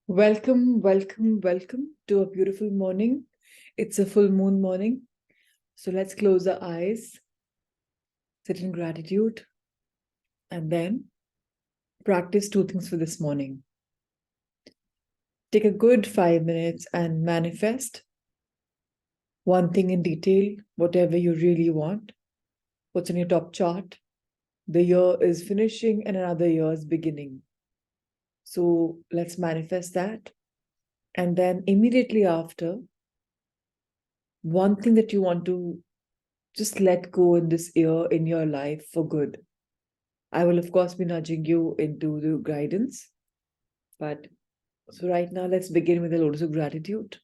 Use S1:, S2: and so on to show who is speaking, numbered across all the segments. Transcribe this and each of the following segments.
S1: Welcome, welcome, welcome to a beautiful morning. It's a full moon morning. So let's close our eyes, sit in gratitude, and then practice two things for this morning. Take a good 5 minutes and manifest one thing in detail, whatever you really want. What's on your top chart? The year is finishing and another year is beginning. So let's manifest that. And then immediately after, one thing that you want to just let go in this year in your life for good. I will, of course, be nudging you into the guidance. But so right now, let's begin with a lotus of gratitude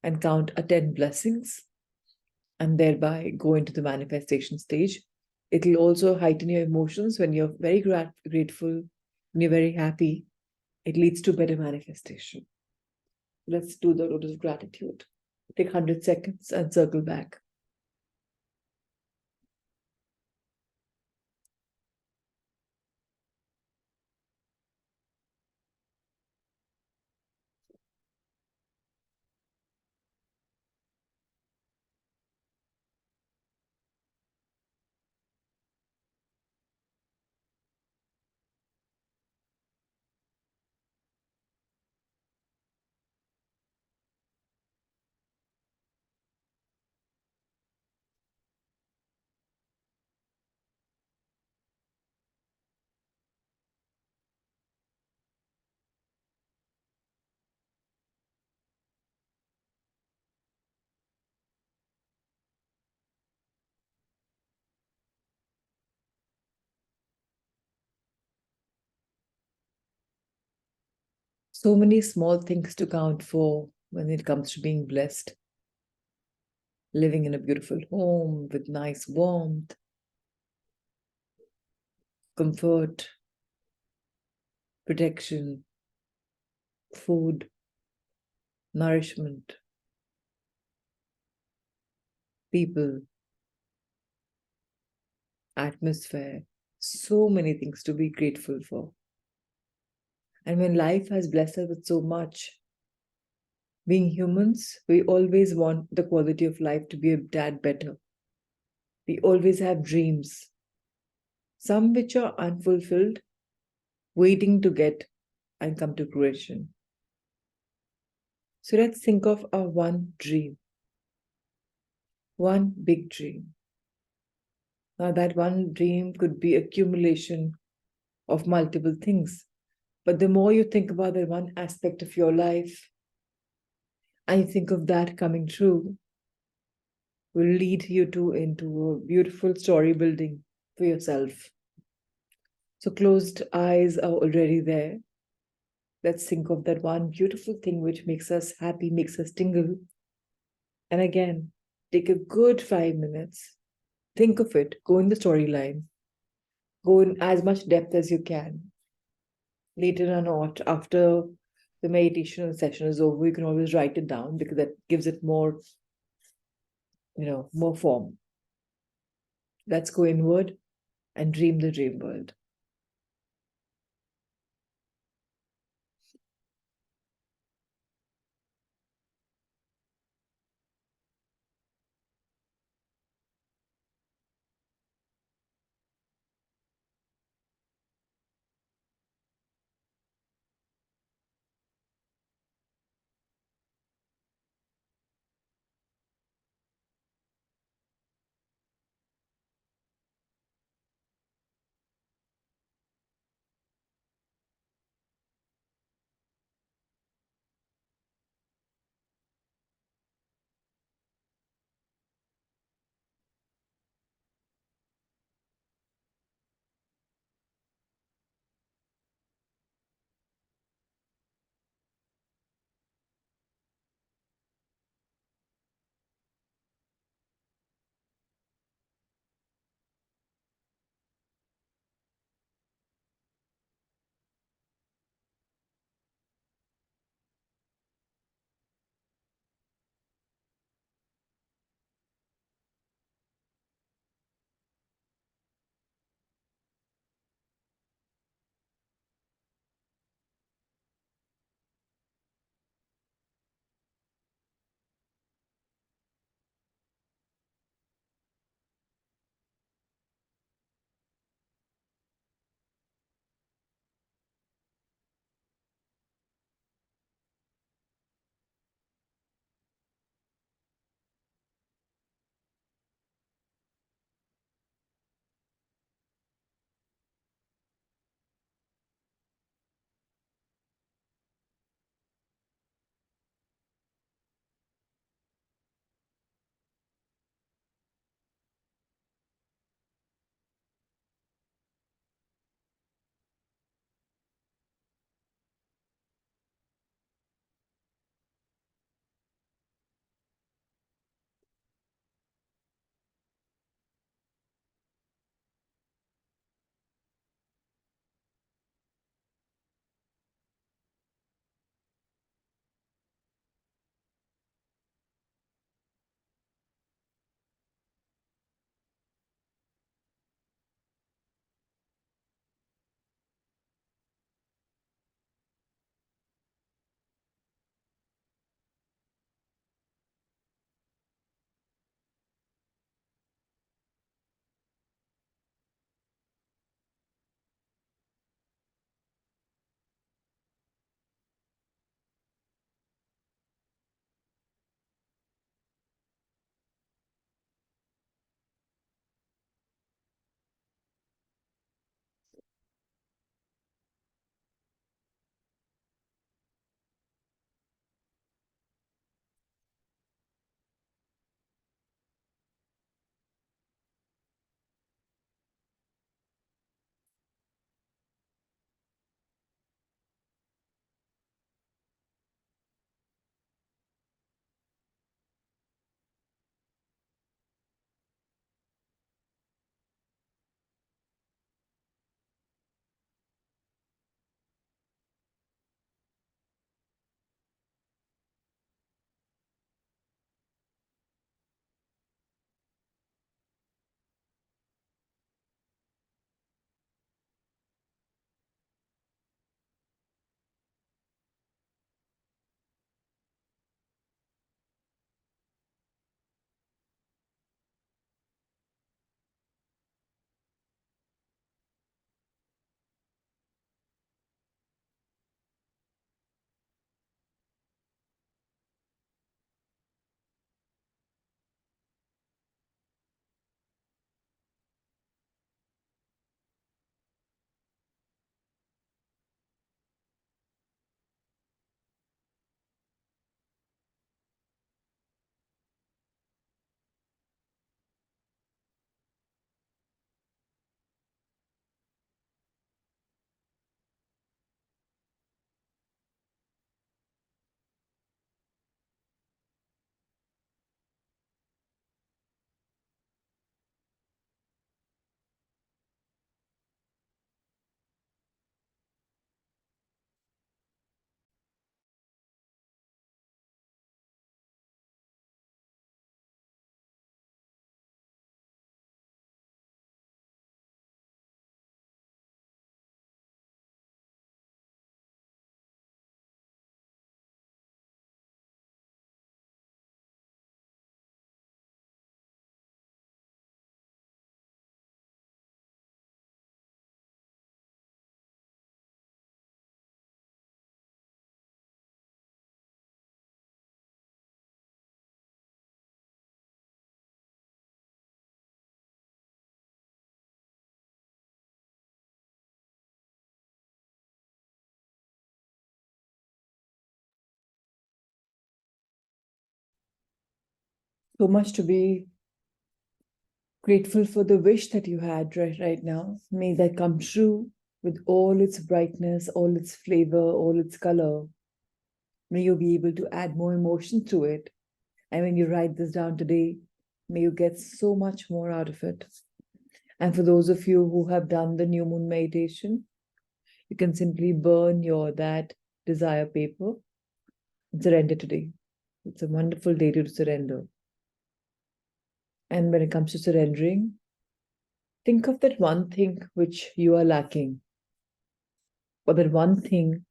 S1: and count a 10 blessings and thereby go into the manifestation stage. It'll also heighten your emotions when you're very grateful, when you're very happy. It leads to better manifestation. Let's do the lotus of gratitude. Take 100 seconds and circle back. So many small things to count for when it comes to being blessed. Living in a beautiful home with nice warmth, comfort, protection, food, nourishment, people, atmosphere. So many things to be grateful for. And when life has blessed us with so much, being humans, we always want the quality of life to be a tad better. We always have dreams, some which are unfulfilled, waiting to get and come to fruition. So let's think of our one dream, one big dream. Now, that one dream could be accumulation of multiple things. But the more you think about that one aspect of your life, and you think of that coming true, will lead you to into a beautiful story building for yourself. So closed eyes are already there. Let's think of that one beautiful thing which makes us happy, makes us tingle. And again, take a good 5 minutes. Think of it, go in the storyline, go in as much depth as you can. Later or not, after the meditation session is over, you can always write it down because that gives it more, more form. Let's go inward and dream the dream world. So much to be grateful for the wish that you had right now. May that come true with all its brightness, all its flavor, all its color. May you be able to add more emotion to it. And when you write this down today, may you get so much more out of it. And for those of you who have done the new moon meditation, you can simply burn your that desire paper and surrender today. It's a wonderful day to surrender. And when it comes to surrendering, think of that one thing which you are lacking, or that one thing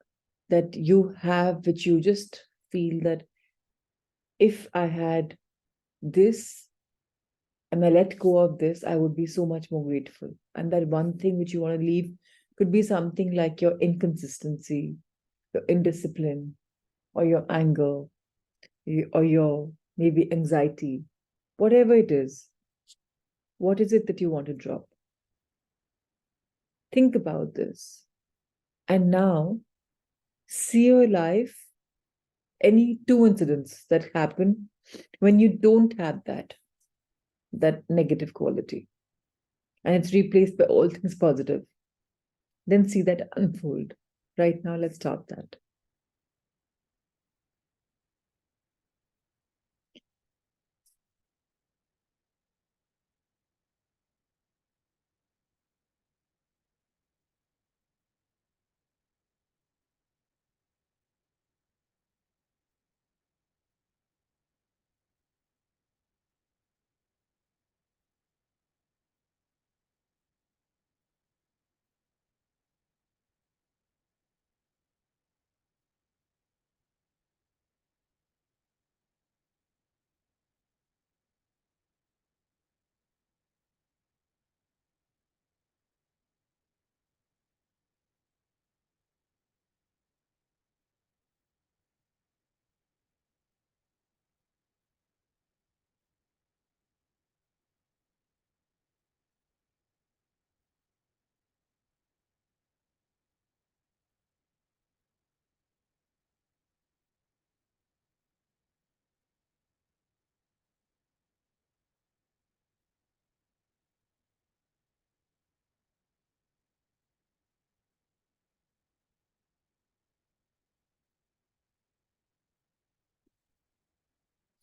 S1: that you have which you just feel that if I had this and I let go of this, I would be so much more grateful. And that one thing which you want to leave could be something like your inconsistency, your indiscipline, or your anger, or your maybe anxiety, whatever it is. What is it that you want to drop? Think about this. And now, see your life, any two incidents that happen when you don't have that negative quality, and it's replaced by all things positive. Then see that unfold. Right now, let's start that.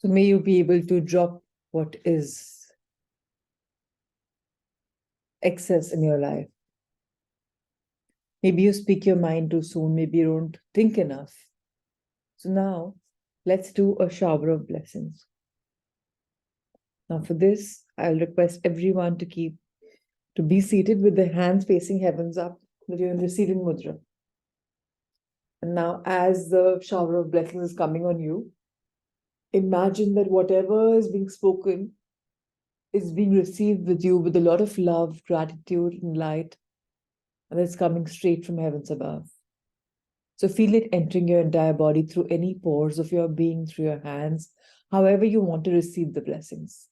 S1: So may you be able to drop what is excess in your life. Maybe you speak your mind too soon. Maybe you don't think enough. So now, let's do a shower of blessings. Now for this, I'll request everyone to be seated with their hands facing heavens up, that you're in receiving mudra. And now, as the shower of blessings is coming on you, imagine that whatever is being spoken is being received with you with a lot of love, gratitude, and light, and it's coming straight from heavens above. So feel it entering your entire body through any pores of your being, through your hands, however you want to receive the blessings.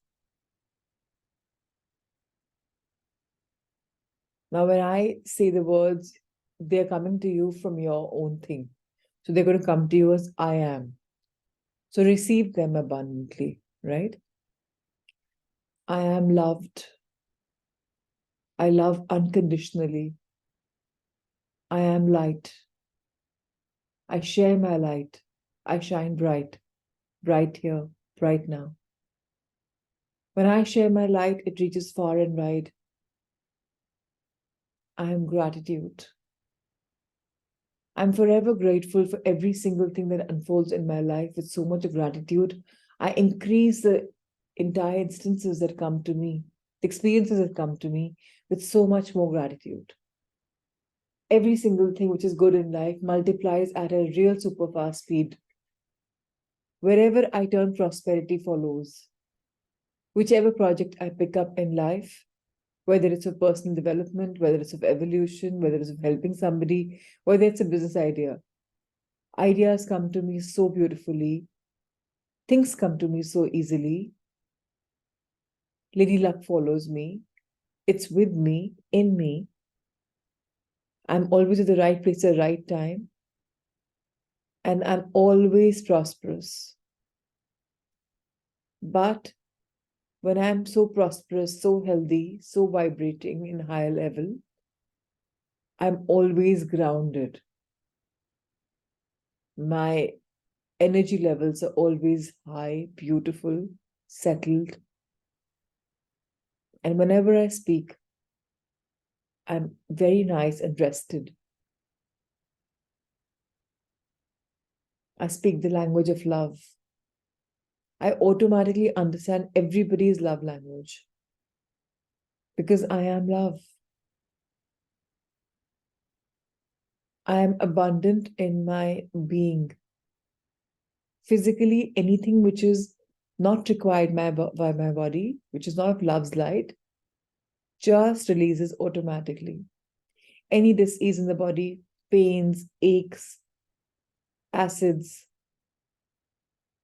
S1: Now, when I say the words, they're coming to you from your own thing. So they're going to come to you as I am. So receive them abundantly, right? I am loved. I love unconditionally. I am light. I share my light. I shine bright, bright here, bright now. When I share my light, it reaches far and wide. I am gratitude. I'm forever grateful for every single thing that unfolds in my life with so much gratitude. I increase the entire instances that come to me, the experiences that come to me with so much more gratitude. Every single thing which is good in life multiplies at a real super fast speed. Wherever I turn, prosperity follows. Whichever project I pick up in life, whether it's of personal development, whether it's of evolution, whether it's of helping somebody, whether it's a business idea, ideas come to me so beautifully. Things come to me so easily. Lady luck follows me. It's with me, in me. I'm always at the right place at the right time. And I'm always prosperous. But When I'm so prosperous, so healthy, so vibrating in higher level, I'm always grounded. My energy levels are always high, beautiful, settled. And whenever I speak, I'm very nice and rested. I speak the language of love. I automatically understand everybody's love language because I am love. I am abundant in my being. Physically, anything which is not required by my body, which is not of love's light, just releases automatically. Any disease in the body, pains, aches, acids,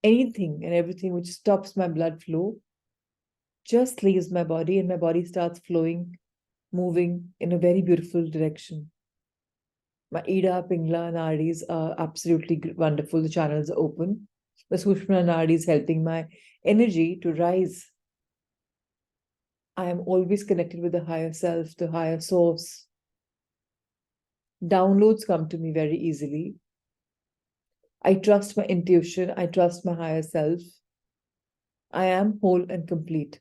S1: anything and everything which stops my blood flow just leaves my body, and my body starts flowing, moving in a very beautiful direction. My Ida, Pingla, Nadis are absolutely wonderful. The channels are open. The Sushmana Nadi is helping my energy to rise. I am always connected with the higher self, the higher source. Downloads come to me very easily. I trust my intuition. I trust my higher self. I am whole and complete.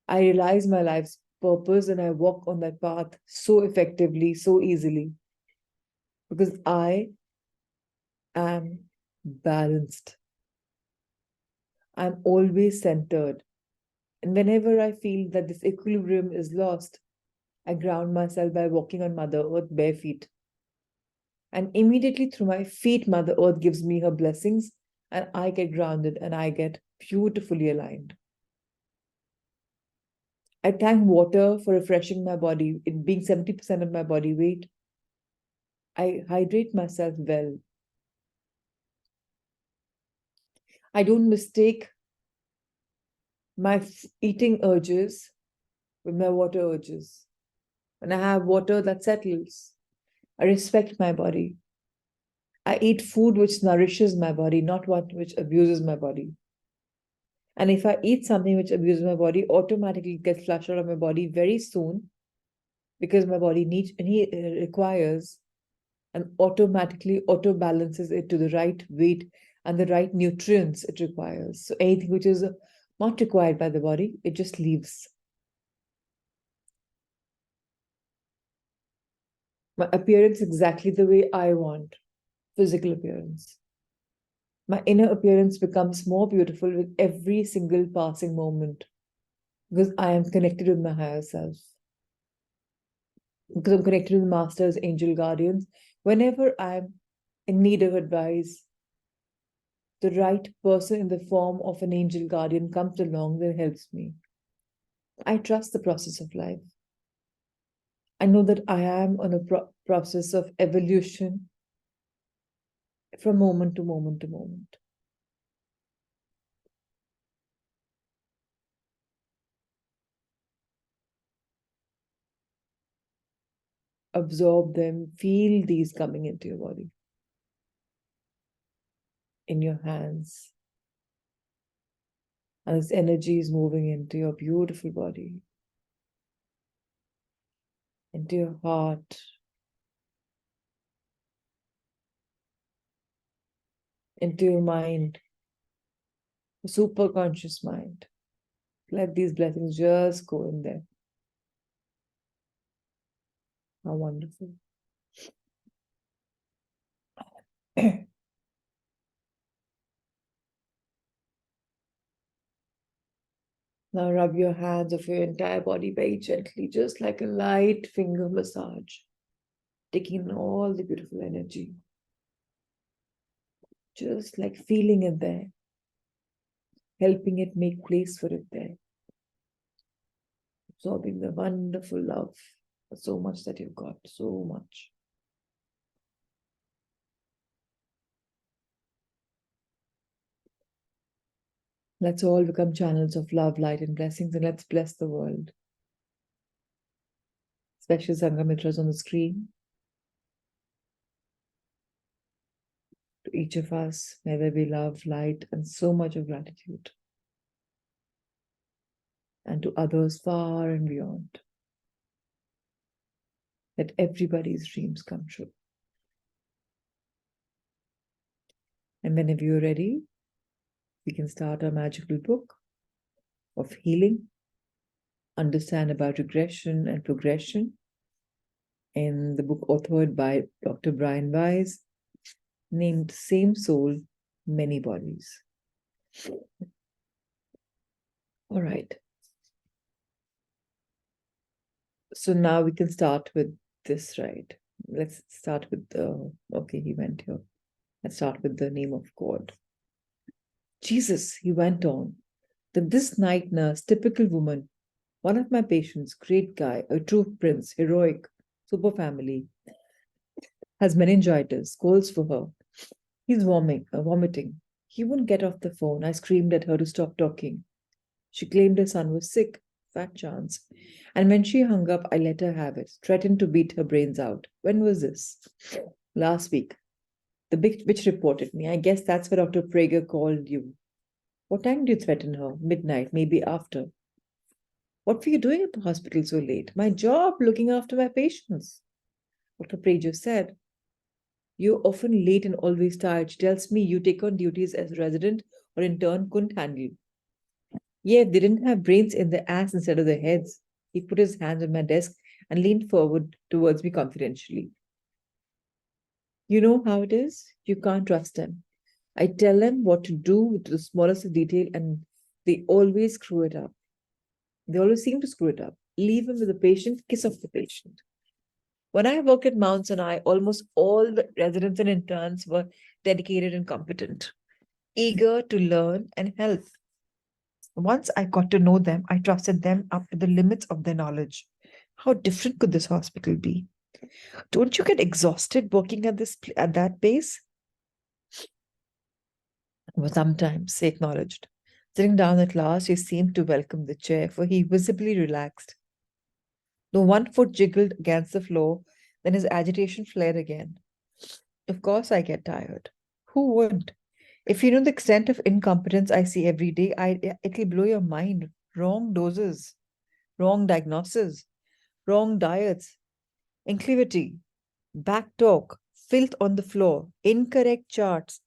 S1: I realize my life's purpose and I walk on that path so effectively, so easily, because I am balanced. I'm always centered. And whenever I feel that this equilibrium is lost, I ground myself by walking on Mother Earth bare feet. And immediately through my feet, Mother Earth gives me her blessings, and I get grounded and I get beautifully aligned. I thank water for refreshing my body, it being 70% of my body weight. I hydrate myself well. I don't mistake my eating urges with my water urges. When I have water, that settles. I respect my body. I eat food which nourishes my body, not one which abuses my body. And if I eat something which abuses my body, automatically it gets flushed out of my body very soon because my body requires and automatically auto balances it to the right weight and the right nutrients it requires. So anything which is not required by the body, it just leaves. My appearance exactly the way I want, physical appearance. My inner appearance becomes more beautiful with every single passing moment because I am connected with my higher self. Because I'm connected with masters, angel guardians. Whenever I'm in need of advice, the right person in the form of an angel guardian comes along and helps me. I trust the process of life. I know that I am on a process of evolution from moment to moment to moment. Absorb them, feel these coming into your body, in your hands. And this energy is moving into your beautiful body, into your heart, into your mind, the super conscious mind. Let these blessings just go in there. How wonderful. Now rub your hands of your entire body very gently, just like a light finger massage, taking in all the beautiful energy. Just like feeling it there, helping it make place for it there. Absorbing the wonderful love, so much that you've got, so much. Let's all become channels of love, light, and blessings, and let's bless the world. Especially Sangamitras on the screen. To each of us, may there be love, light, and so much of gratitude. and to others far and beyond. Let everybody's dreams come true. And whenever you're ready, we can start our magical book of healing, understand about regression and progression in the book authored by Dr. Brian Weiss, named Same Soul, Many Bodies. All right. So now we can start with this, right? Let's start with the, okay, he went here. Let's start with the name of God. Jesus, he went on, that this night nurse, typical woman, one of my patients, great guy, a true prince, heroic, super family, has meningitis, calls for her. He's vomiting. He wouldn't get off the phone. I screamed at her to stop talking. She claimed her son was sick, fat chance. And when she hung up, I let her have it, threatened to beat her brains out. When was this? Last week. The bitch reported me. I guess that's why Dr. Prager called you. What time do you threaten her? Midnight, maybe after. What were you doing at the hospital so late? My job, looking after my patients. Dr. Prager said, you're often late and always tired. She tells me you take on duties as resident or intern couldn't handle. Yeah, they didn't have brains in their ass instead of their heads. He put his hands on my desk and leaned forward towards me confidentially. You know how it is? You can't trust them. I tell them what to do to the smallest of detail and they always screw it up. They always seem to screw it up. Leave him with the patient, kiss off the patient. When I worked at Mount Sinai, almost all the residents and interns were dedicated and competent, eager to learn and help. Once I got to know them, I trusted them up to the limits of their knowledge. How different could this hospital be? Don't you get exhausted working at that pace? Well, sometimes, he acknowledged. Sitting down at last, he seemed to welcome the chair, for he visibly relaxed. The one foot jiggled against the floor, then his agitation flared again. Of course I get tired. Who wouldn't? If you know the extent of incompetence I see every day, it'll blow your mind. Wrong doses, wrong diagnosis, wrong diets, inclivity, back talk, filth on the floor, incorrect charts.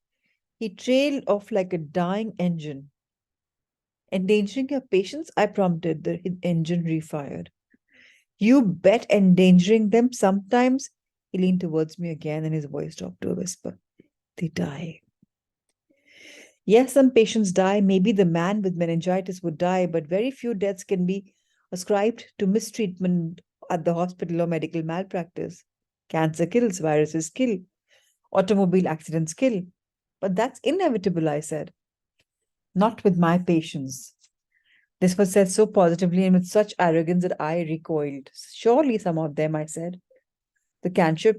S1: He trailed off like a dying engine. Endangering your patients? I prompted. The engine refired. You bet endangering them sometimes. He leaned towards me again and his voice dropped to a whisper. They die. Yes, some patients die. Maybe the man with meningitis would die, but very few deaths can be ascribed to mistreatment at the hospital or medical malpractice. Cancer kills, viruses kill, automobile accidents kill. But that's inevitable, I said. Not with my patients. This was said so positively and with such arrogance that I recoiled. Surely some of them, I said. The cancer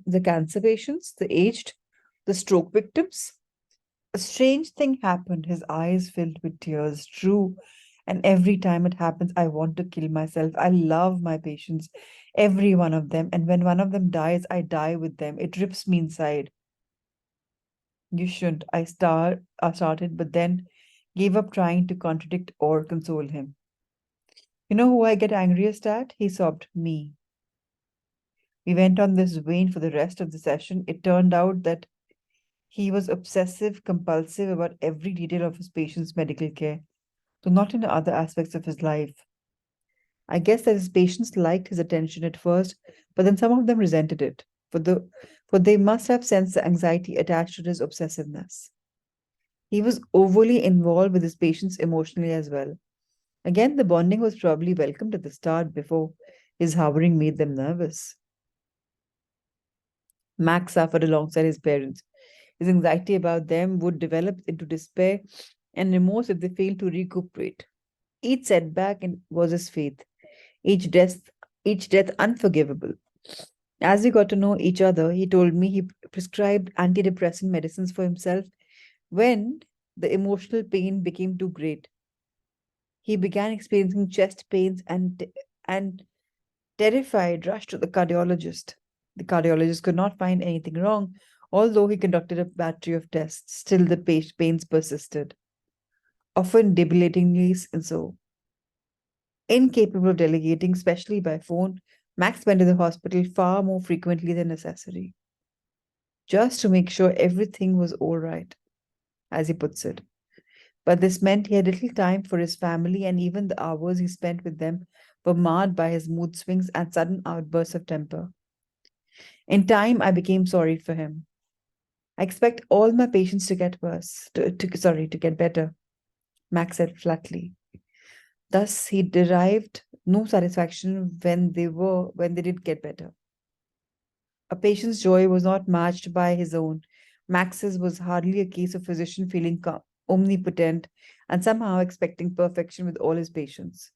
S1: patients, the aged, the stroke victims. A strange thing happened. His eyes filled with tears. True. And every time it happens, I want to kill myself. I love my patients, every one of them. And when one of them dies, I die with them. It rips me inside. You shouldn't. I started, but then gave up trying to contradict or console him. You know who I get angriest at? He sobbed, me. We went on this vein for the rest of the session. It turned out that he was obsessive, compulsive about every detail of his patient's medical care, though not in other aspects of his life. I guess that his patients liked his attention at first, but then some of them resented it, for they must have sensed the anxiety attached to his obsessiveness. He was overly involved with his patients emotionally as well. Again, the bonding was probably welcomed at the start before his hovering made them nervous. Max suffered alongside his parents. His anxiety about them would develop into despair and remorse if they failed to recuperate. Each setback was his faith, each death unforgivable. As we got to know each other, he told me he prescribed antidepressant medicines for himself when the emotional pain became too great. He began experiencing chest pains and terrified, rushed to the cardiologist. The cardiologist could not find anything wrong, although he conducted a battery of tests. Still, the pains persisted, often debilitatingly so. Incapable of delegating, especially by phone, Max went to the hospital far more frequently than necessary, just to make sure everything was all right, as he puts it. But this meant he had little time for his family, and even the hours he spent with them were marred by his mood swings and sudden outbursts of temper. In time, I became sorry for him. I expect all my patients to get worse, to get better, Max said flatly. Thus, he derived no satisfaction when they did get better. A patient's joy was not matched by his own. Max's was hardly a case of physician feeling omnipotent and somehow expecting perfection with all his patients.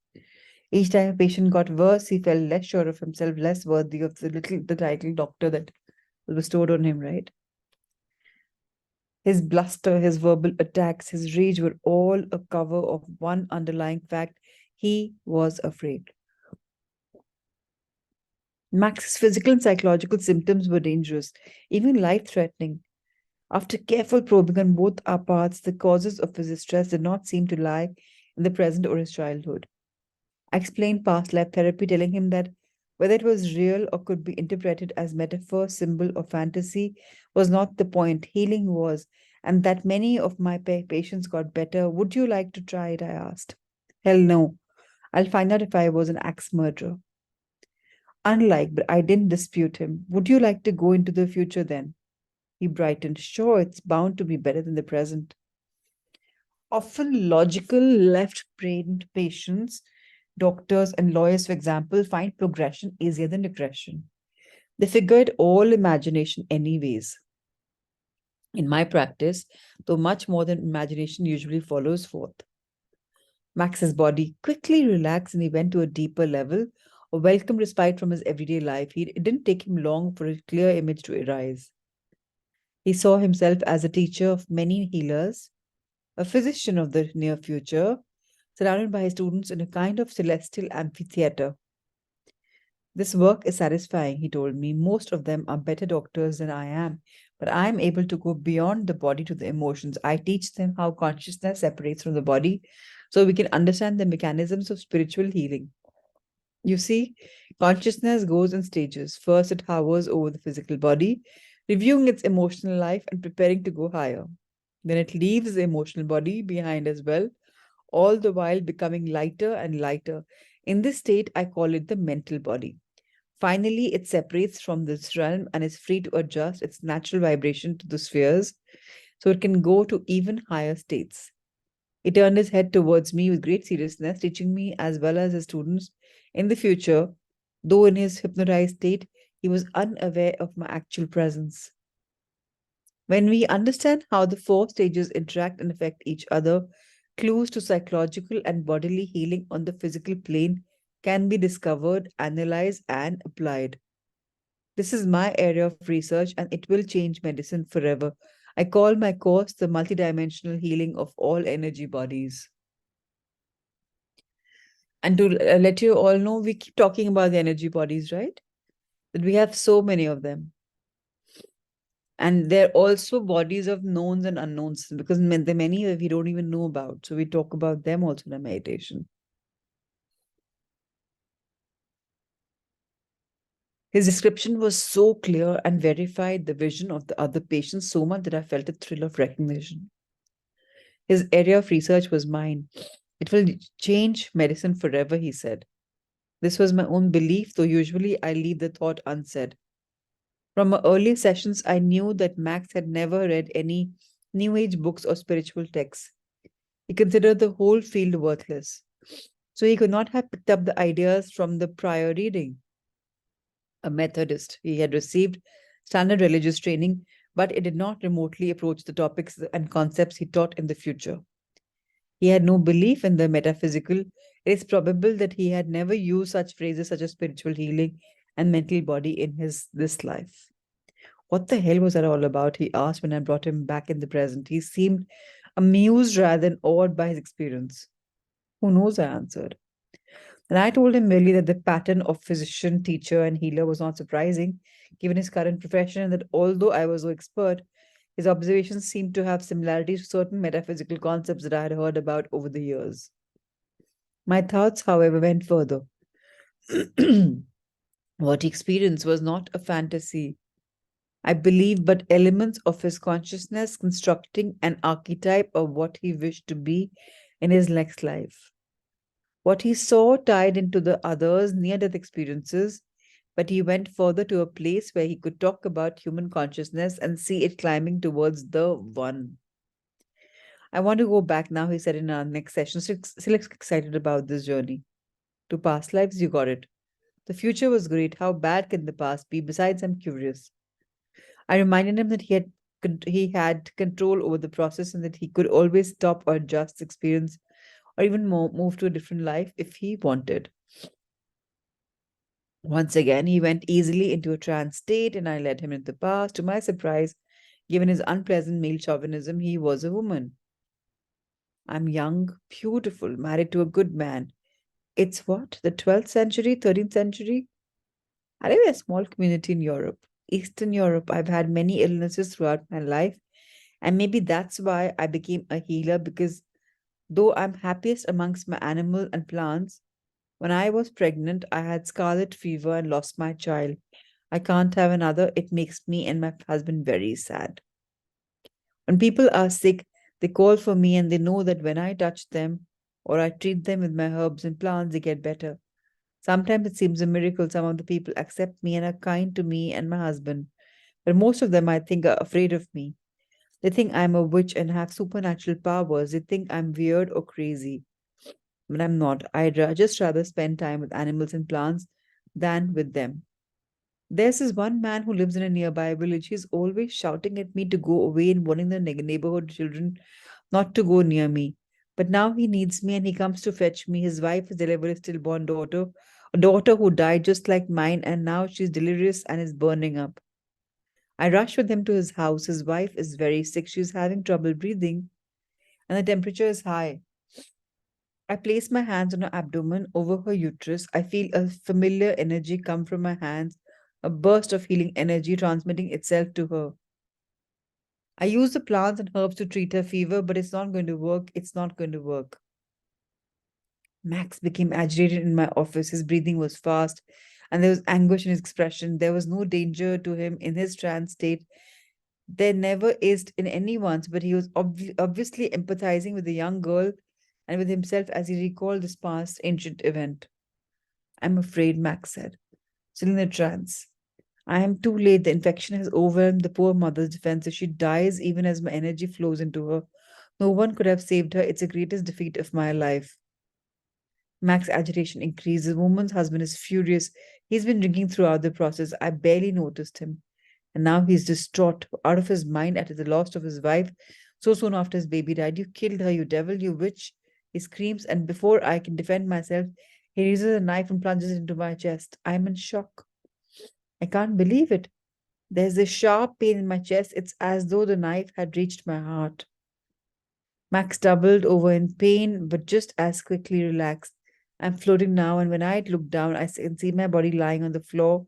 S1: Each time a patient got worse, he felt less sure of himself, less worthy of the title doctor that was bestowed on him, right? His bluster, his verbal attacks, his rage were all a cover of one underlying fact: he was afraid. Max's physical and psychological symptoms were dangerous, even life threatening. After careful probing on both our parts, the causes of his distress did not seem to lie in the present or his childhood. I explained past life therapy, telling him that whether it was real or could be interpreted as metaphor, symbol, or fantasy was not the point. Healing was, and that many of my patients got better. Would you like to try it? I asked. Hell no. I'll find out if I was an axe murderer. Unlike, but I didn't dispute him. Would you like to go into the future then? He brightened. Sure, it's bound to be better than the present. Often logical, left brained patients, doctors, and lawyers, for example, find progression easier than regression. They figure it all imagination, anyways. In my practice, though much more than imagination usually follows forth. Max's body quickly relaxed and he went to a deeper level, a welcome respite from his everyday life. It didn't take him long for a clear image to arise. He saw himself as a teacher of many healers, a physician of the near future, surrounded by his students in a kind of celestial amphitheater. This work is satisfying, he told me. Most of them are better doctors than I am, but I am able to go beyond the body to the emotions. I teach them how consciousness separates from the body so we can understand the mechanisms of spiritual healing. You see, consciousness goes in stages. First, it hovers over the physical body, reviewing its emotional life and preparing to go higher. Then it leaves the emotional body behind as well, all the while becoming lighter and lighter. In this state, I call it the mental body. Finally, it separates from this realm and is free to adjust its natural vibration to the spheres so it can go to even higher states. He turned his head towards me with great seriousness, teaching me as well as his students in the future, though in his hypnotized state, he was unaware of my actual presence. When we understand how the four stages interact and affect each other, clues to psychological and bodily healing on the physical plane can be discovered, analyzed, and applied. This is my area of research and it will change medicine forever. I call my course the multidimensional healing of all energy bodies. And to let you all know, we keep talking about the energy bodies, right? That we have so many of them. And they're also bodies of knowns and unknowns because there are many that we don't even know about. So we talk about them also in a meditation. His description was so clear and verified the vision of the other patients so much that I felt a thrill of recognition. His area of research was mine. It will change medicine forever, he said. This was my own belief, though usually I leave the thought unsaid. From my earlier sessions, I knew that Max had never read any New Age books or spiritual texts. He considered the whole field worthless. So he could not have picked up the ideas from the prior reading. A Methodist, he had received standard religious training, but it did not remotely approach the topics and concepts he taught in the future. He had no belief in the metaphysical. It is probable that he had never used such phrases such as spiritual healing and mental body in this life. What the hell was that all about? He asked when I brought him back in the present. He seemed amused rather than awed by his experience. Who knows? I answered. And I told him merely that the pattern of physician, teacher, and healer was not surprising, given his current profession, and that although I was no expert, his observations seemed to have similarities to certain metaphysical concepts that I had heard about over the years. My thoughts, however, went further. What he experienced was not a fantasy, I believe, but elements of his consciousness constructing an archetype of what he wished to be in his next life. What he saw tied into the others' near death experiences, but he went further to a place where he could talk about human consciousness and see it climbing towards the one. I want to go back now, he said in our next session. Still excited about this journey. To past lives, you got it. The future was great. How bad can the past be? Besides, I'm curious. I reminded him that he had control over the process and that he could always stop or adjust the experience or even move to a different life if he wanted. Once again, he went easily into a trance state, and I led him into the past. To my surprise, given his unpleasant male chauvinism, he was a woman. I'm young, beautiful, married to a good man. It's what? The 12th century, 13th century? I live in a small community in Europe, Eastern Europe. I've had many illnesses throughout my life, and maybe that's why I became a healer because though I'm happiest amongst my animal and plants, when I was pregnant, I had scarlet fever and lost my child. I can't have another. It makes me and my husband very sad. When people are sick, they call for me and they know that when I touch them or I treat them with my herbs and plants, they get better. Sometimes it seems a miracle. Some of the people accept me and are kind to me and my husband. But most of them, I think, are afraid of me. They think I'm a witch and have supernatural powers. They think I'm weird or crazy. But I'm not. I'd just rather spend time with animals and plants than with them. There's this one man who lives in a nearby village. He's always shouting at me to go away and warning the neighborhood children not to go near me. But now he needs me and he comes to fetch me. His wife has delivered a stillborn daughter, a daughter who died just like mine, and now she's delirious and is burning up. I rush with him to his house. His wife is very sick. She's having trouble breathing, and the temperature is high. I place my hands on her abdomen over her uterus. I feel a familiar energy come from my hands, a burst of healing energy transmitting itself to her. I use the plants and herbs to treat her fever, but it's not going to work. It's not going to work. Max became agitated in my office. His breathing was fast, and there was anguish in his expression. There was no danger to him in his trance state. There never is in anyone's, but he was obviously empathizing with the young girl and with himself as he recalled this past ancient event. I'm afraid, Max said, still in a trance. I am too late. The infection has overwhelmed the poor mother's defenses. She dies even as my energy flows into her. No one could have saved her. It's the greatest defeat of my life. Max's agitation increased. The woman's husband is furious. He's been drinking throughout the process. I barely noticed him. And now he's distraught, out of his mind at the loss of his wife so soon after his baby died. You killed her, you devil, you witch. He screams, and before I can defend myself, he raises a knife and plunges it into my chest. I'm in shock. I can't believe it. There's a sharp pain in my chest. It's as though the knife had reached my heart. Max doubled over in pain, but just as quickly relaxed. I'm floating now, and when I look down, I can see my body lying on the floor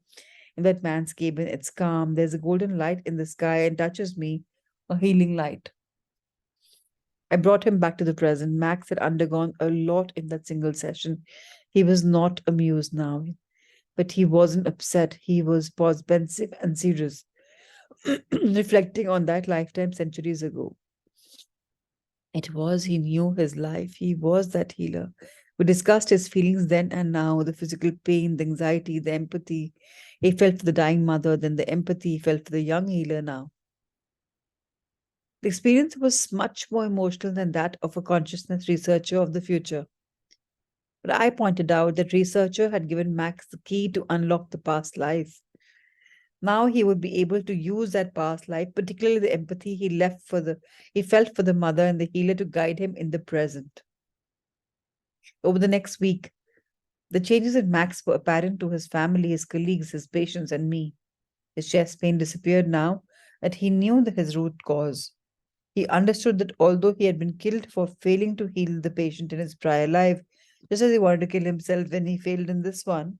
S1: in that man's cabin. It's calm. There's a golden light in the sky and touches me, a healing light. I brought him back to the present. Max had undergone a lot in that single session. He was not amused now, but he wasn't upset. He was pensive and serious, reflecting on that lifetime centuries ago. He knew his life. He was that healer. We discussed his feelings then and now, the physical pain, the anxiety, the empathy. He felt for the dying mother, then the empathy he felt for the young healer now. The experience was much more emotional than that of a consciousness researcher of the future. But I pointed out that researcher had given Max the key to unlock the past life. Now he would be able to use that past life, particularly the empathy he felt for the mother and the healer to guide him in the present. Over the next week, the changes in Max were apparent to his family, his colleagues, his patients, and me. His chest pain disappeared now that he knew his root cause. He understood that although he had been killed for failing to heal the patient in his prior life, just as he wanted to kill himself when he failed in this one,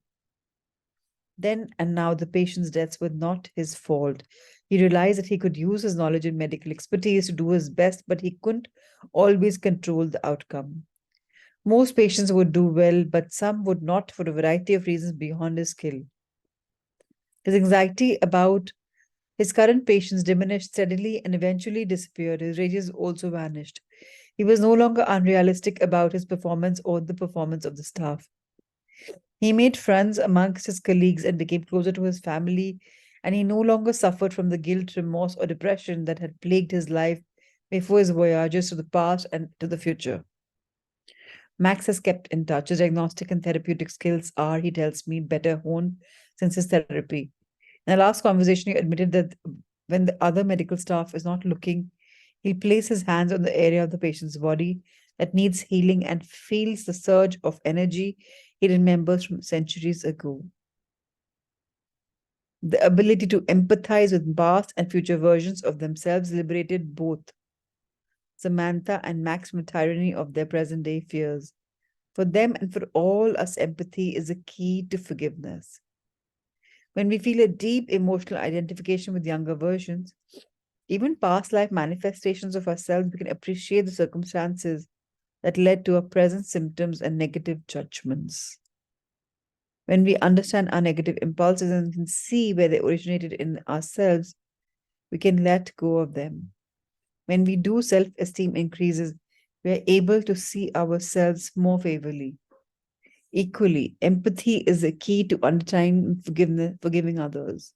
S1: then and now the patient's deaths were not his fault. He realized that he could use his knowledge and medical expertise to do his best, but he couldn't always control the outcome. Most patients would do well, but some would not for a variety of reasons beyond his skill. His anxiety about his current patients diminished steadily and eventually disappeared. His rages also vanished. He was no longer unrealistic about his performance or the performance of the staff. He made friends amongst his colleagues and became closer to his family, and he no longer suffered from the guilt, remorse, or depression that had plagued his life before his voyages to the past and to the future. Max has kept in touch. His diagnostic and therapeutic skills are, he tells me, better honed since his therapy. In our last conversation, he admitted that when the other medical staff is not looking, he'll place his hands on the area of the patient's body that needs healing and feels the surge of energy he remembers from centuries ago. The ability to empathize with past and future versions of themselves liberated both Samantha and Max from the tyranny of their present day fears. For them and for all us, empathy is a key to forgiveness. When we feel a deep emotional identification with younger versions, even past life manifestations of ourselves, we can appreciate the circumstances that led to our present symptoms and negative judgments. When we understand our negative impulses and can see where they originated in ourselves, we can let go of them. When we do, self esteem increases. We are able to see ourselves more favorably. Equally, empathy is a key to understanding forgiving others.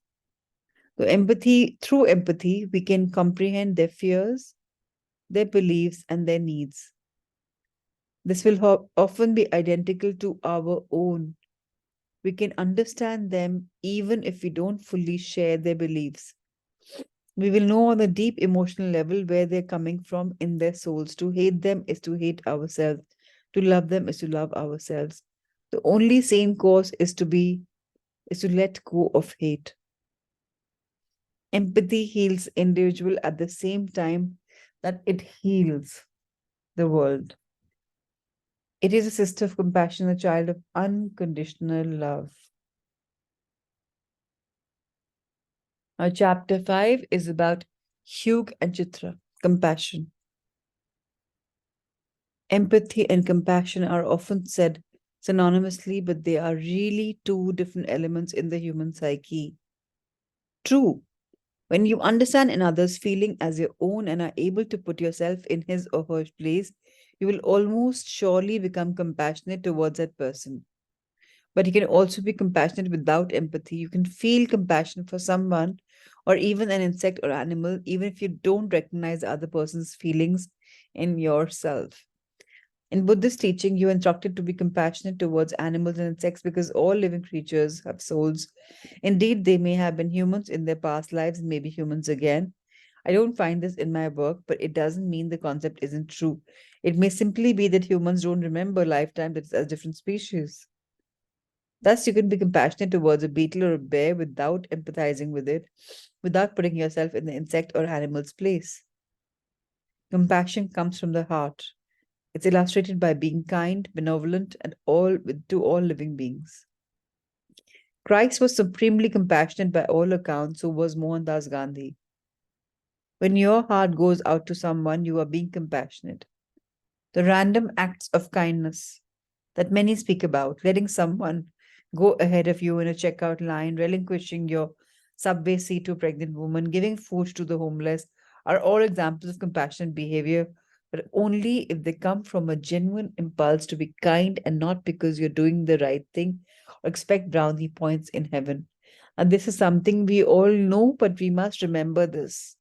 S1: Through empathy, we can comprehend their fears, their beliefs, and their needs. This will often be identical to our own. We can understand them even if we don't fully share their beliefs. We will know on a deep emotional level where they're coming from in their souls. To hate them is to hate ourselves. To love them is to love ourselves. The only sane course is to let go of hate. Empathy heals individual at the same time that it heals the world. It is a sister of compassion, a child of unconditional love. Now, chapter 5 is about Hugh and Chitra, compassion. Empathy and compassion are often said synonymously, but they are really two different elements in the human psyche. True, when you understand another's feeling as your own and are able to put yourself in his or her place, you will almost surely become compassionate towards that person. But you can also be compassionate without empathy. You can feel compassion for someone or even an insect or animal, even if you don't recognize the other person's feelings in yourself. In Buddhist teaching, you are instructed to be compassionate towards animals and insects because all living creatures have souls. Indeed, they may have been humans in their past lives and may be humans again. I don't find this in my work, but it doesn't mean the concept isn't true. It may simply be that humans don't remember lifetime that's as different species. Thus, you can be compassionate towards a beetle or a bear without empathizing with it, without putting yourself in the insect or animal's place. Compassion comes from the heart. It's illustrated by being kind, benevolent, and all to all living beings. Christ was supremely compassionate by all accounts, so was Mohandas Gandhi. When your heart goes out to someone, you are being compassionate. The random acts of kindness that many speak about, letting someone go ahead of you in a checkout line, relinquishing your subway seat to a pregnant woman, giving food to the homeless, are all examples of compassionate behavior, but only if they come from a genuine impulse to be kind and not because you're doing the right thing or expect brownie points in heaven. And this is something we all know, but we must remember this.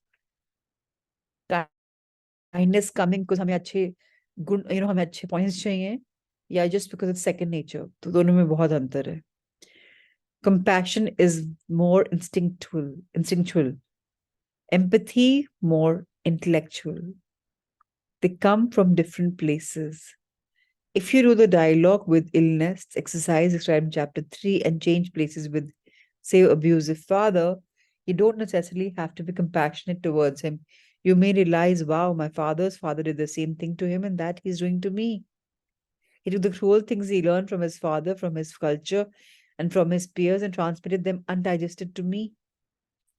S1: Kindness coming because हमें अच्छे गुण हमें अच्छे points चाहिए या just because it's second nature. तो दोनों में बहुत अंतर है. Compassion is more instinctual. Empathy more intellectual. They come from different places. If you do the dialogue with illness exercise described in chapter 3 and change places with, say, abusive father, you don't necessarily have to be compassionate towards him. You may realize, wow, my father's father did the same thing to him and that he's doing to me. He took the cruel things he learned from his father, from his culture, and from his peers and transmitted them undigested to me.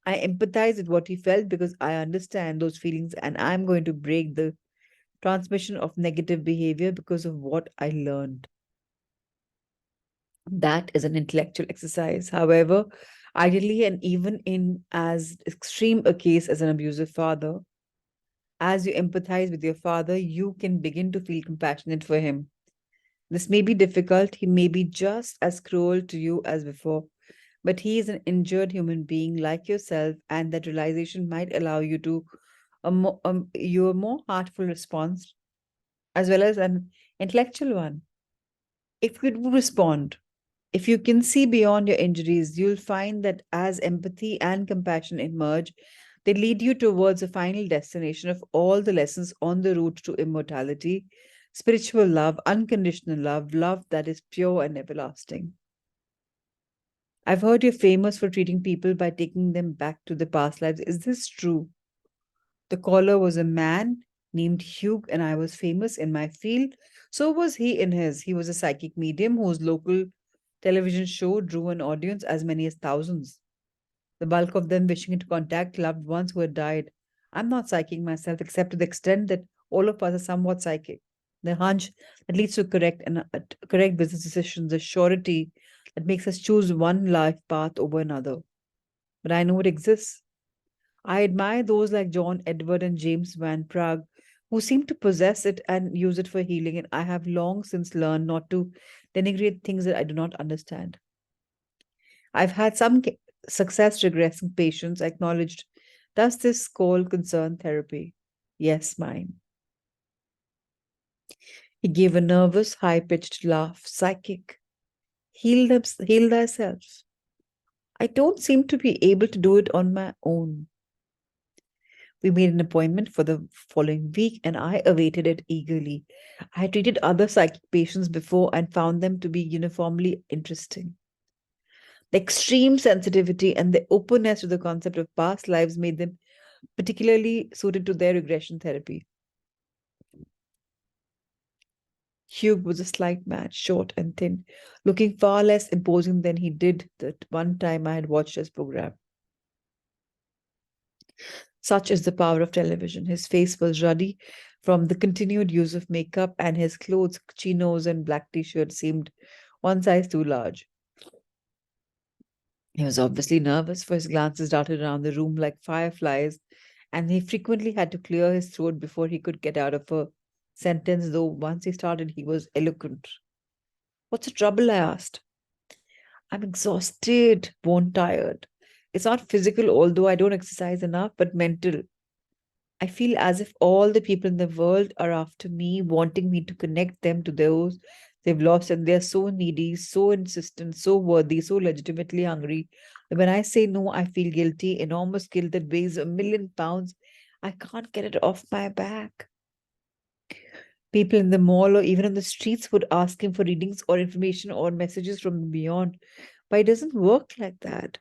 S1: I empathize with what he felt because I understand those feelings and I'm going to break the transmission of negative behavior because of what I learned. That is an intellectual exercise. However, ideally, and even in as extreme a case as an abusive father, as you empathize with your father, you can begin to feel compassionate for him. This may be difficult. He may be just as cruel to you as before, but he is an injured human being like yourself, and that realization might allow you to a more heartful response as well as an intellectual one. If you do respond, if you can see beyond your injuries, you'll find that as empathy and compassion emerge, they lead you towards a final destination of all the lessons on the route to immortality, spiritual love, unconditional love, love that is pure and everlasting. I've heard you're famous for treating people by taking them back to the past lives. Is this true? The caller was a man named Hugh, and I was famous in my field. So was he in his. He was a psychic medium whose local television show drew an audience as many as thousands, the bulk of them wishing to contact loved ones who had died. I'm not psychic myself, except to the extent that all of us are somewhat psychic. The hunch that leads to correct business decisions, the surety that makes us choose one life path over another. But I know it exists. I admire those like John Edward and James Van Prague who seem to possess it and use it for healing, and I have long since learned not to denigrate things that I do not understand. I've had some success regressing patients acknowledged. Does this call concern therapy? Yes, mine. He gave a nervous, high pitched laugh. Psychic. Heal thyself. I don't seem to be able to do it on my own. We made an appointment for the following week, and I awaited it eagerly. I had treated other psychic patients before and found them to be uniformly interesting. The extreme sensitivity and the openness to the concept of past lives made them particularly suited to their regression therapy. Hugh was a slight man, short and thin, looking far less imposing than he did that one time I had watched his program. Such is the power of television. His face was ruddy from the continued use of makeup, and his clothes, chinos and black t-shirt, seemed one size too large. He was obviously nervous, for his glances darted around the room like fireflies, and he frequently had to clear his throat before he could get out of a sentence, though once he started, he was eloquent. What's the trouble? I asked. I'm exhausted, bone tired. It's not physical, although I don't exercise enough, but mental. I feel as if all the people in the world are after me, wanting me to connect them to those they've lost, and they're so needy, so insistent, so worthy, so legitimately hungry. When I say no, I feel guilty, enormous guilt that weighs 1,000,000 pounds. I can't get it off my back. People in the mall or even on the streets would ask him for readings or information or messages from beyond, but it doesn't work like that.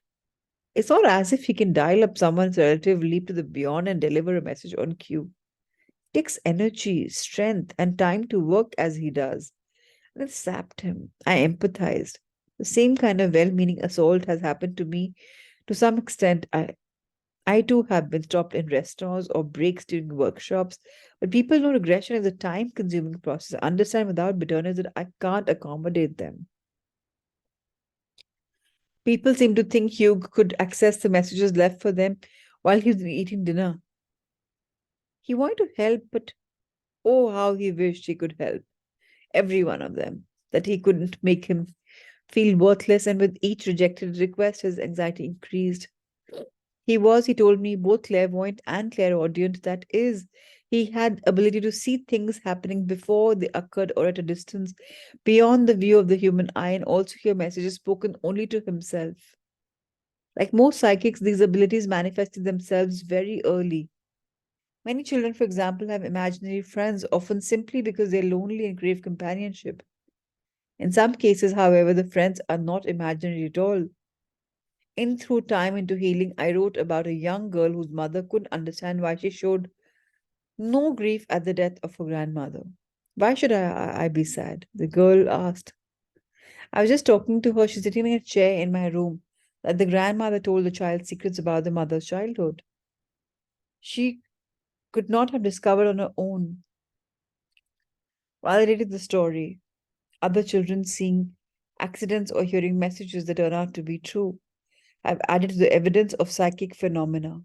S1: It's not as if he can dial up someone's relative, leap to the beyond, and deliver a message on cue. It takes energy, strength, and time to work as he does. And it sapped him. I empathized. The same kind of well meaning assault has happened to me to some extent. I too have been stopped in restaurants or breaks during workshops, but people know regression is a time consuming process. I understand without bitterness that I can't accommodate them. People seem to think Hugh could access the messages left for them while he was eating dinner. He wanted to help, but oh, how he wished he could help every one of them, that he couldn't make him feel worthless, and with each rejected request, his anxiety increased. He told me, both clairvoyant and clairaudient. That is, he had ability to see things happening before they occurred or at a distance beyond the view of the human eye, and also hear messages spoken only to himself. Like most psychics, these abilities manifested themselves very early. Many children, for example, have imaginary friends, often simply because they're lonely and crave companionship. In some cases, however, the friends are not imaginary at all. In Through Time into Healing, I wrote about a young girl whose mother couldn't understand why she showed no grief at the death of her grandmother. Why should I be sad? The girl asked. I was just talking to her. She's sitting in a chair in my room. That the grandmother told the child secrets about the mother's childhood. She could not have discovered on her own. validated the story. Other children seeing accidents or hearing messages that turn out to be true have added to the evidence of psychic phenomena.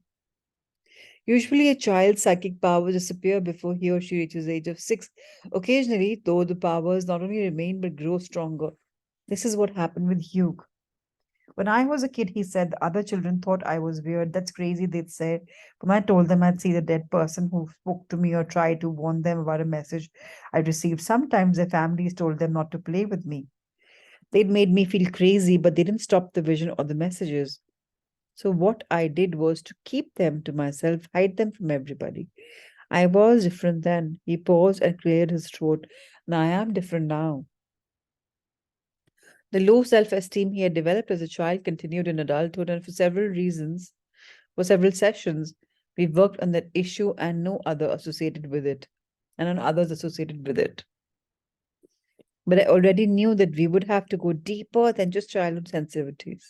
S1: Usually, a child's psychic powers disappear before he or she reaches the age of 6. Occasionally, though, the powers not only remain but grow stronger. This is what happened with Hugh. When I was a kid, he said the other children thought I was weird. That's crazy, they'd say. But when I told them I'd see the dead person who spoke to me or tried to warn them about a message I'd received, sometimes their families told them not to play with me. They'd made me feel crazy, but they didn't stop the vision or the messages. So what I did was to keep them to myself, hide them from everybody. I was different then. He paused and cleared his throat. And I am different now. The low self esteem he had developed as a child continued in adulthood, and for several sessions, we worked on that issue and no other associated with it, and on others associated with it. But I already knew that we would have to go deeper than just childhood sensitivities.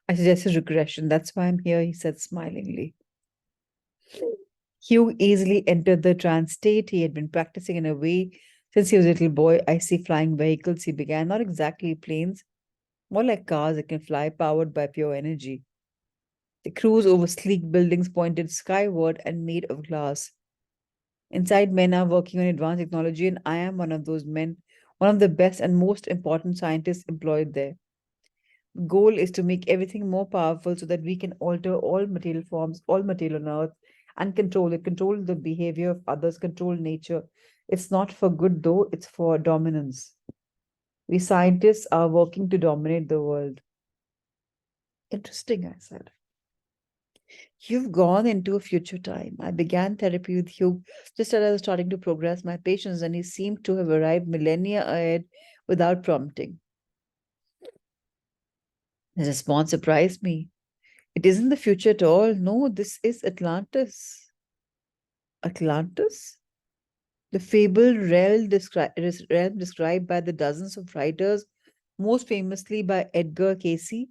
S1: I suggested regression. That's why I'm here, he said smilingly. Hugh easily entered the trance state. He had been practicing in a way since he was a little boy. I see flying vehicles, he began, not exactly planes, more like cars that can fly powered by pure energy. They cruise over sleek buildings pointed skyward and made of glass. Inside, men are working on advanced technology, and I am one of those men, one of the best and most important scientists employed there. The goal is to make everything more powerful so that we can alter all material forms, all material on earth, and control it, control the behavior of others, control nature. It's not for good, though, it's for dominance. We scientists are working to dominate the world. Interesting, I said. You've gone into a future time. I began therapy with Hugh just as I was starting to progress my patients, and he seemed to have arrived millennia ahead without prompting. His response surprised me. It isn't the future at all. No, this is Atlantis. Atlantis? The fabled realm described by the dozens of writers, most famously by Edgar Cayce.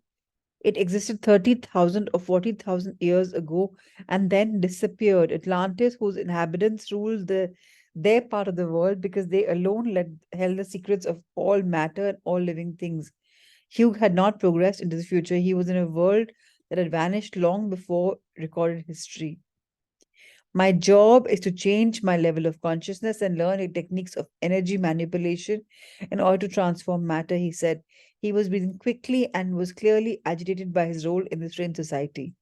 S1: It existed 30,000 or 40,000 years ago and then disappeared. Atlantis, whose inhabitants ruled their part of the world because they alone held the secrets of all matter and all living things. Hugh had not progressed into the future. He was in a world that had vanished long before recorded history. My job is to change my level of consciousness and learn the techniques of energy manipulation in order to transform matter, he said. He was breathing quickly and was clearly agitated by his role in the strange society.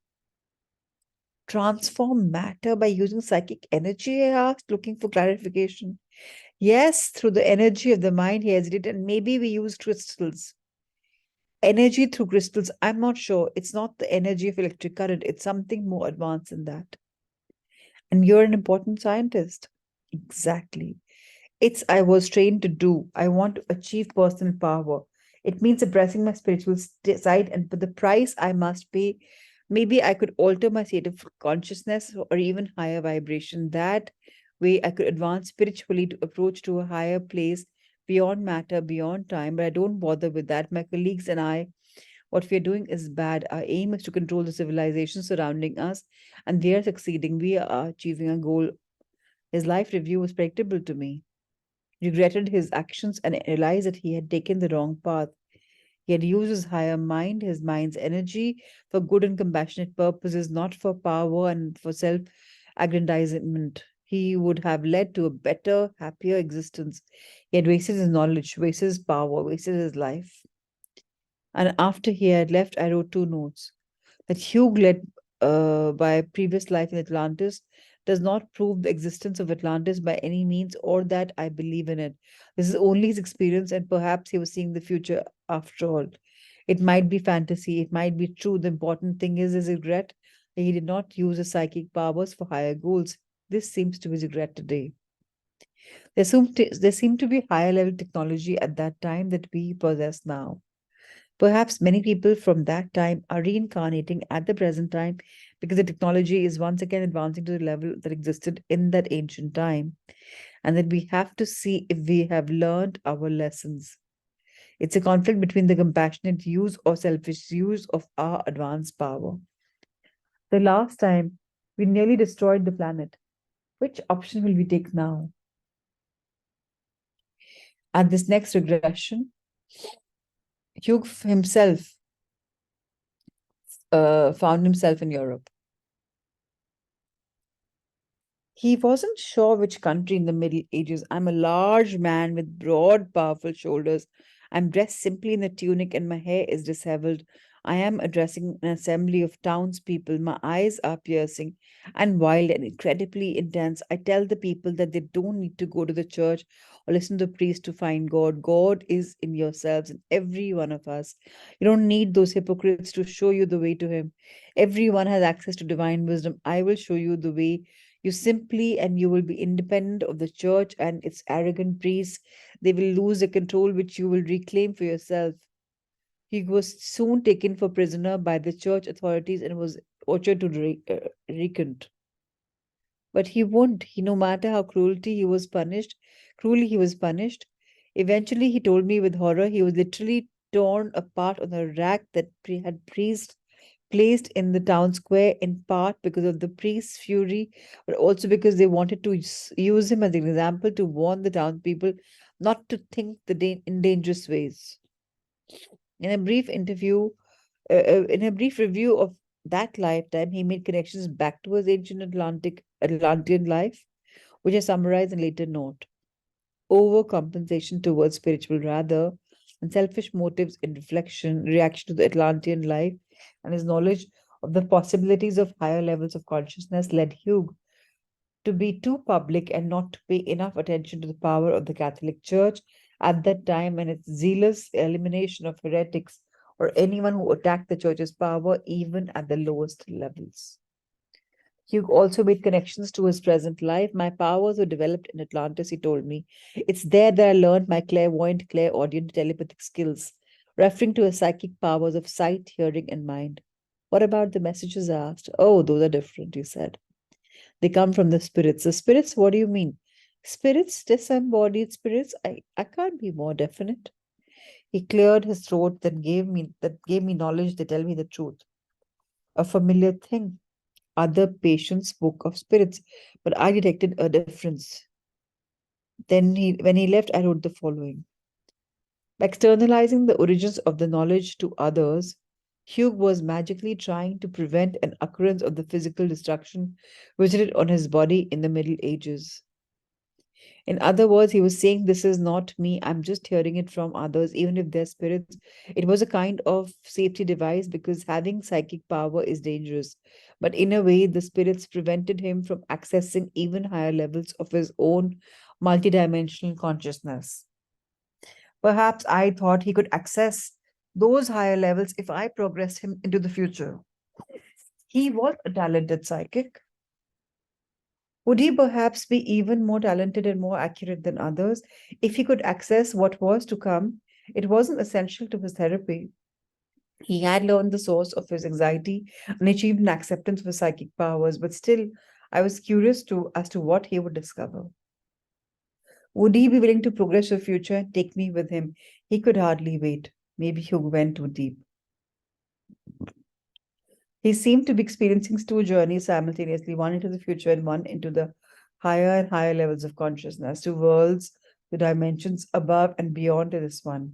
S1: Transform matter by using psychic energy? I asked, looking for clarification. Yes, through the energy of the mind, he hesitated, and maybe we use crystals. Energy through crystals, I'm not sure. It's not the energy of electric current, it's something more advanced than that. And you're an important scientist. Exactly. It's I was trained to do. I want to achieve personal power. It means suppressing my spiritual side, and for the price I must pay, maybe I could alter my state of consciousness or even higher vibration. That way I could advance spiritually to approach to a higher place beyond matter, beyond time. But I don't bother with that. My colleagues and I, what we are doing is bad. Our aim is to control the civilization surrounding us, and we are succeeding. We are achieving a goal. His life review was predictable to me. He regretted his actions and realized that he had taken the wrong path. He had used his higher mind, his mind's energy, for good and compassionate purposes, not for power and for self aggrandizement. He would have led to a better, happier existence. He had wasted his knowledge, wasted his power, wasted his life. And after he had left, I wrote two notes that Hugh led by a previous life in Atlantis does not prove the existence of Atlantis by any means or that I believe in it. This is only his experience, and perhaps he was seeing the future after all. It might be fantasy, it might be true. The important thing is his regret that he did not use his psychic powers for higher goals. This seems to be his regret today. There seemed to be higher level technology at that time that we possess now. Perhaps many people from that time are reincarnating at the present time because the technology is once again advancing to the level that existed in that ancient time, and that we have to see if we have learned our lessons. It's a conflict between the compassionate use or selfish use of our advanced power. The last time we nearly destroyed the planet. Which option will we take now? At this next regression, Hugh himself found himself in Europe. He wasn't sure which country in the Middle Ages. I'm a large man with broad, powerful shoulders. I'm dressed simply in a tunic and my hair is disheveled. I am addressing an assembly of townspeople. My eyes are piercing and wild and incredibly intense. I tell the people that they don't need to go to the church or listen to the priest to find God. God is in yourselves, in every one of us. You don't need those hypocrites to show you the way to Him. Everyone has access to divine wisdom. I will show you the way you simply and you will be independent of the church and its arrogant priests. They will lose the control which you will reclaim for yourself. He was soon taken for prisoner by the church authorities and was ordered to recant. But he won't. He, no matter how cruelly he was punished. Eventually, he told me with horror, he was literally torn apart on a rack that had priests placed in the town square, in part because of the priest's fury, but also because they wanted to use him as an example to warn the townspeople not to think in dangerous ways. In a brief interview, in a brief review of that lifetime, he made connections back to his ancient Atlantean life, which I summarized in later note. Overcompensation towards spiritual rather, and selfish motives in reaction to the Atlantean life, and his knowledge of the possibilities of higher levels of consciousness led Hugh to be too public and not to pay enough attention to the power of the Catholic Church at that time and its zealous elimination of heretics or anyone who attacked the Church's power, even at the lowest levels. Hugh also made connections to his present life. My powers were developed in Atlantis, he told me. It's there that I learned my clairvoyant, clairaudient, telepathic skills, referring to his psychic powers of sight, hearing, and mind. What about the messages I asked? Oh, those are different, he said. They come from the spirits. The spirits, what do you mean? Spirits, disembodied spirits? I can't be more definite. He cleared his throat, that gave me knowledge, they tell me the truth. A familiar thing. Other patients spoke of spirits, but I detected a difference. When he left, I wrote the following. By externalizing the origins of the knowledge to others, Hugh was magically trying to prevent an occurrence of the physical destruction visited on his body in the Middle Ages. In other words, he was saying, this is not me, I'm just hearing it from others, even if they're spirits. It was a kind of safety device because having psychic power is dangerous. But in a way, the spirits prevented him from accessing even higher levels of his own multidimensional consciousness. Perhaps I thought he could access those higher levels if I progressed him into the future. He was a talented psychic. Would he perhaps be even more talented and more accurate than others if he could access what was to come? It wasn't essential to his therapy. He had learned the source of his anxiety and achieved an acceptance of his psychic powers, but still, I was curious as to what he would discover. Would he be willing to progress the future and take me with him? He could hardly wait. Maybe he went too deep. He seemed to be experiencing two journeys simultaneously, one into the future and one into the higher and higher levels of consciousness, two worlds, the dimensions above and beyond this one.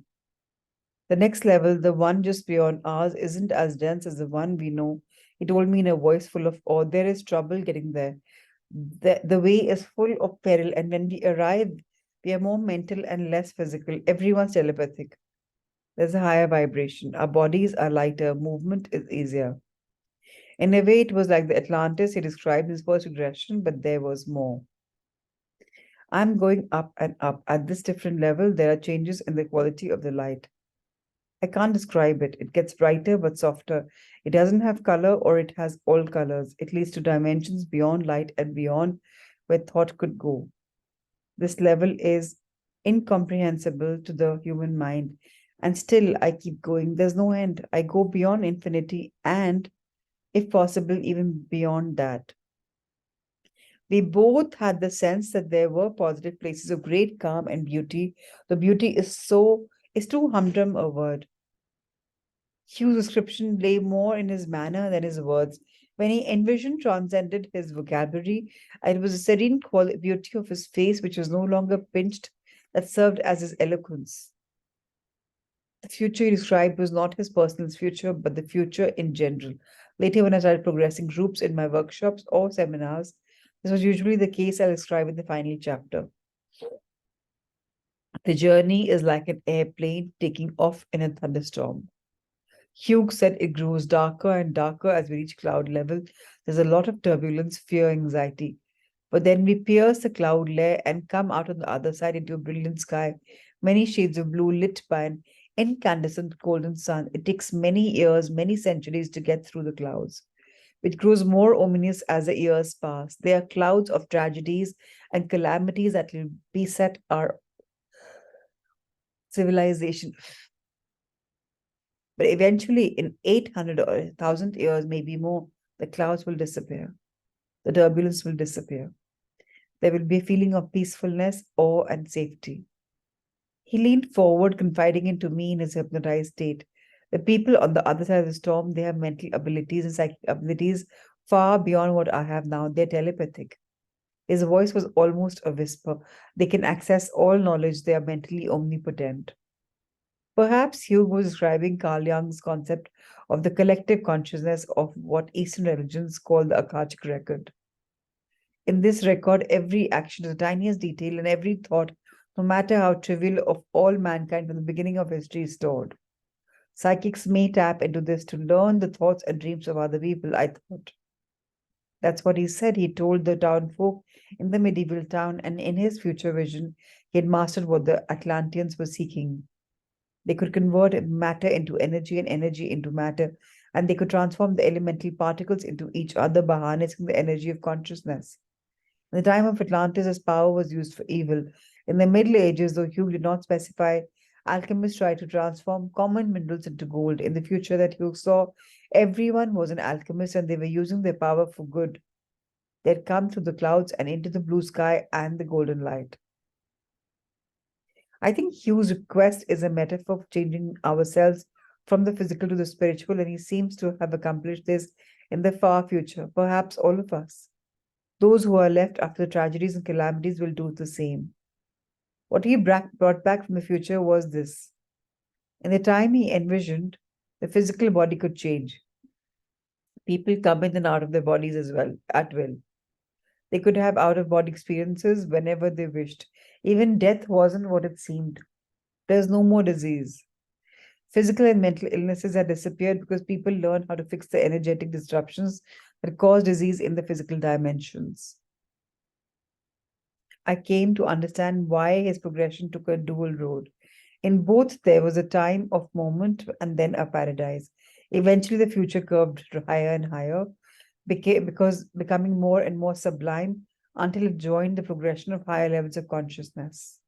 S1: The next level, the one just beyond ours, isn't as dense as the one we know. He told me in a voice full of awe, there is trouble getting there. The way is full of peril, and when we arrive, we are more mental and less physical. Everyone's telepathic. There's a higher vibration. Our bodies are lighter. Movement is easier. In a way, it was like the Atlantis he described his first regression, but there was more. I'm going up and up. At this different level, there are changes in the quality of the light. I can't describe it. It gets brighter but softer. It doesn't have color or it has all colors. It leads to dimensions beyond light and beyond where thought could go. This level is incomprehensible to the human mind. And still, I keep going. There's no end. I go beyond infinity and, if possible, even beyond that. We both had the sense that there were positive places of great calm and beauty. The beauty is too humdrum a word. Hugh's description lay more in his manner than his words. When he envisioned transcended his vocabulary, it was the serene beauty of his face, which was no longer pinched that served as his eloquence. The future he described was not his personal future, but the future in general. Later, when I started progressing groups in my workshops or seminars, this was usually the case I'll describe in the final chapter. The journey is like an airplane taking off in a thunderstorm. Hugh said it grows darker and darker as we reach cloud level. There's a lot of turbulence, fear, anxiety. But then we pierce the cloud layer and come out on the other side into a brilliant sky, many shades of blue lit by an incandescent golden sun. It takes many years, many centuries to get through the clouds, which grows more ominous as the years pass. They are clouds of tragedies and calamities that will beset our civilization. But eventually, in 800 or 1,000 years, maybe more, the clouds will disappear. The turbulence will disappear. There will be a feeling of peacefulness, awe, and safety. He leaned forward, confiding into me in his hypnotized state. The people on the other side of the storm, they have mental abilities and psychic abilities far beyond what I have now. They're telepathic. His voice was almost a whisper. They can access all knowledge. They are mentally omnipotent. Perhaps Hugh was describing Carl Jung's concept of the collective consciousness of what Eastern religions call the Akashic record. In this record, every action to the tiniest detail and every thought, no matter how trivial, of all mankind from the beginning of history is stored. Psychics may tap into this to learn the thoughts and dreams of other people, I thought. That's what he said. He told the town folk in the medieval town, and in his future vision, he had mastered what the Atlanteans were seeking. They could convert matter into energy and energy into matter, and they could transform the elemental particles into each other by harnessing the energy of consciousness. In the time of Atlantis, as power was used for evil. In the Middle Ages, though Hugh did not specify, alchemists tried to transform common minerals into gold. In the future that Hugh saw, everyone was an alchemist and they were using their power for good. They'd come through the clouds and into the blue sky and the golden light. I think Hugh's request is a metaphor for changing ourselves from the physical to the spiritual, and he seems to have accomplished this in the far future. Perhaps all of us. Those who are left after the tragedies and calamities will do the same. What he brought back from the future was this. In the time he envisioned, the physical body could change. People come in and out of their bodies as well, at will. They could have out of body experiences whenever they wished. Even death wasn't what it seemed. There's no more disease. Physical and mental illnesses had disappeared because people learned how to fix the energetic disruptions that cause disease in the physical dimensions. I came to understand why his progression took a dual road. In both, there was a time of moment and then a paradise. Eventually, the future curved higher and higher, becoming more and more sublime until it joined the progression of higher levels of consciousness.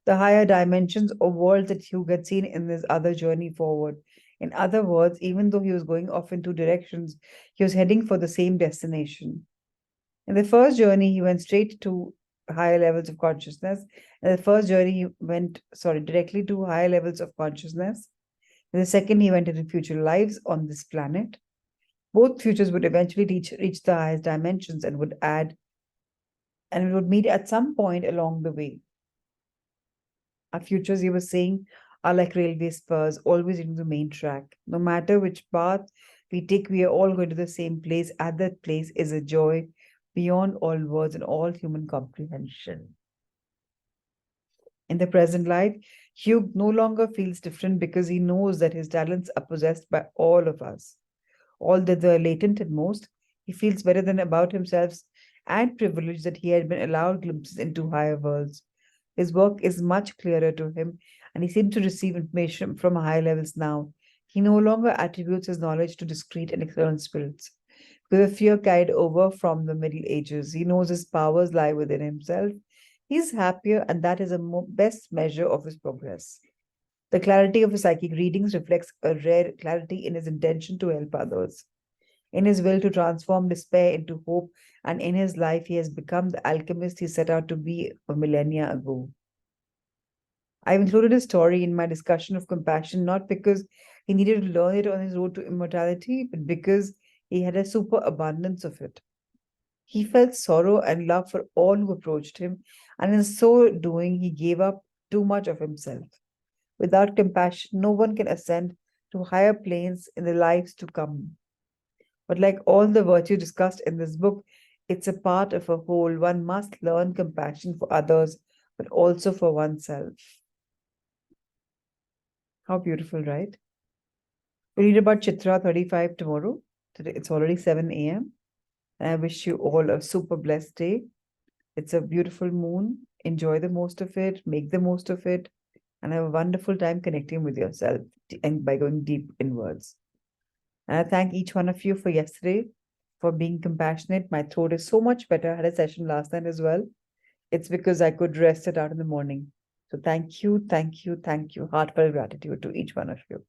S1: The higher dimensions or worlds that Hugh had seen in his other journey forward. In other words, even though he was going off in two directions, he was heading for the same destination. In the first journey, he went straight to higher levels of consciousness. In the first journey, he went, directly to higher levels of consciousness. In the second, he went into future lives on this planet. Both futures would eventually reach the highest dimensions and we would meet at some point along the way. Our futures, he was saying, are like railway spurs, always in the main track. No matter which path we take, we are all going to the same place. At that place is a joy beyond all words and all human comprehension. In the present life, Hugh no longer feels different because he knows that his talents are possessed by all of us. All that they are latent and most, he feels better than about himself and privileged that he had been allowed glimpses into higher worlds. His work is much clearer to him, and he seems to receive information from higher levels now. He no longer attributes his knowledge to discrete and external spirits. Because of fear carried over from the Middle Ages, he knows his powers lie within himself. He's happier, and that is a best measure of his progress. The clarity of his psychic readings reflects a rare clarity in his intention to help others, in his will to transform despair into hope, and in his life he has become the alchemist he set out to be a millennia ago. I've included his story in my discussion of compassion not because he needed to learn it on his road to immortality, but because he had a superabundance of it. He felt sorrow and love for all who approached him, and in so doing, he gave up too much of himself. Without compassion, no one can ascend to higher planes in the lives to come. But like all the virtue discussed in this book, it's a part of a whole. One must learn compassion for others, but also for oneself. How beautiful, right? We'll read about Chitra 35 tomorrow. Today it's already 7 a.m. And I wish you all a super blessed day. It's a beautiful moon. Enjoy the most of it, make the most of it, and have a wonderful time connecting with yourself and by going deep inwards. And I thank each one of you for yesterday, for being compassionate. My throat is so much better. I had a session last night as well. It's because I could rest it out in the morning. So thank you, thank you, thank you. Heartfelt gratitude to each one of you.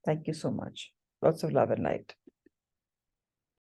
S1: Thank you so much. Lots of love and light.